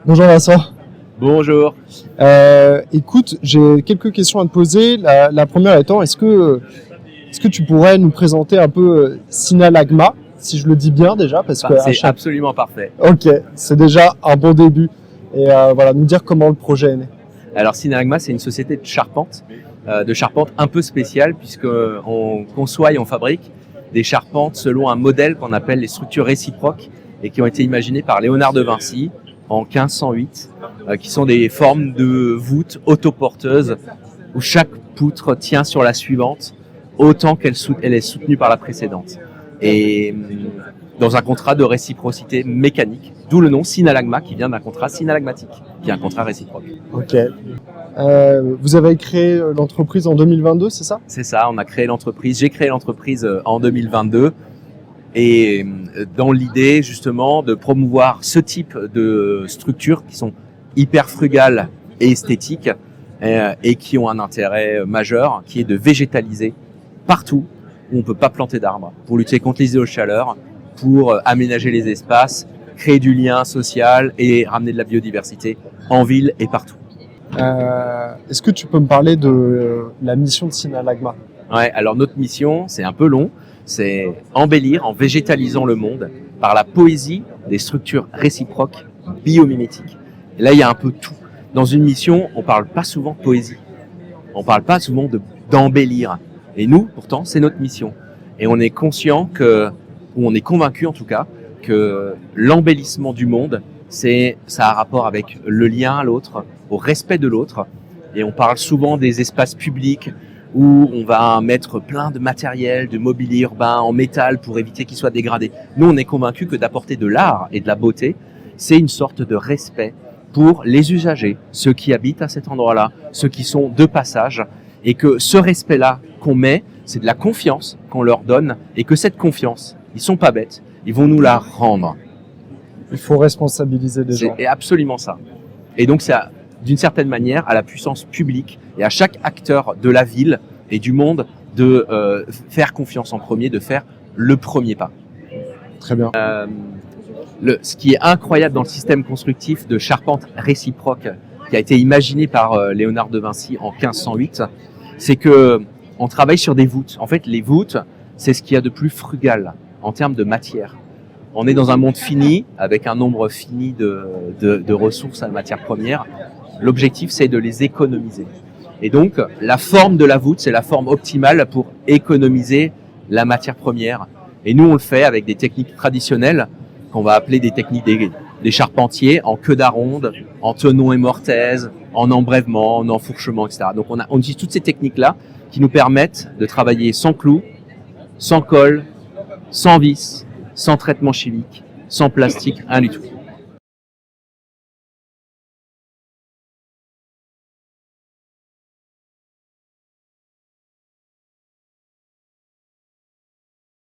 Bonjour Vincent. Bonjour. Écoute, j'ai quelques questions à te poser. La première étant, est-ce que tu pourrais nous présenter un peu Synalagma, si je le dis bien déjà, parce que C'est absolument parfait. Ok, c'est déjà un bon début. Et voilà, nous dire comment le projet est né. Alors Synalagma, c'est une société de charpente un peu spéciale puisqu'on conçoit et on fabrique des charpentes selon un modèle qu'on appelle les structures réciproques et qui ont été imaginées par Léonard de Vinci en 1508, qui sont des formes de voûtes autoporteuses où chaque poutre tient sur la suivante autant qu'elle est soutenue par la précédente. Et dans un contrat de réciprocité mécanique, d'où le nom Synalagma qui vient d'un contrat synalagmatique, qui est un contrat réciproque. Ok. Vous avez créé l'entreprise en 2022, c'est ça? C'est ça, j'ai créé l'entreprise en 2022 et dans l'idée justement de promouvoir ce type de structures qui sont hyper frugales et esthétiques et qui ont un intérêt majeur qui est de végétaliser partout où on ne peut pas planter d'arbres pour lutter contre les îlots de chaleur, pour aménager les espaces, créer du lien social et ramener de la biodiversité en ville et partout. Est-ce que tu peux me parler de la mission de Synalagma? Ouais, alors notre mission, c'est un peu long, c'est embellir en végétalisant le monde par la poésie des structures réciproques biomimétiques. Et là, il y a un peu tout. Dans une mission, on parle pas souvent de poésie, on parle pas souvent d'embellir. Et nous, pourtant, c'est notre mission. Et on est conscient ou on est convaincu en tout cas, que l'embellissement du monde, ça a rapport avec le lien à l'autre, au respect de l'autre. Et on parle souvent des espaces publics où on va mettre plein de matériel, de mobilier urbain en métal pour éviter qu'il soit dégradé. Nous, on est convaincus que d'apporter de l'art et de la beauté, c'est une sorte de respect pour les usagers, ceux qui habitent à cet endroit-là, ceux qui sont de passage, et que ce respect-là qu'on met, c'est de la confiance qu'on leur donne, et que cette confiance, ils sont pas bêtes, ils vont nous la rendre. Il faut responsabiliser les gens. C'est absolument ça. Et donc, c'est d'une certaine manière à la puissance publique et à chaque acteur de la ville et du monde de faire confiance en premier, de faire le premier pas. Très bien. Ce qui est incroyable dans le système constructif de charpente réciproque qui a été imaginé par Léonard de Vinci en 1508, c'est que on travaille sur des voûtes. En fait, les voûtes, c'est ce qu'il y a de plus frugal en termes de matière. On est dans un monde fini, avec un nombre fini de ressources à la matière première. L'objectif, c'est de les économiser. Et donc, la forme de la voûte, c'est la forme optimale pour économiser la matière première. Et nous, on le fait avec des techniques traditionnelles, qu'on va appeler des techniques des charpentiers, en queue d'aronde, en tenon et mortaise, en embrèvement, en enfourchement, etc. Donc, on utilise toutes ces techniques-là qui nous permettent de travailler sans clous, sans colle, sans vis, sans traitement chimique, sans plastique, rien du tout.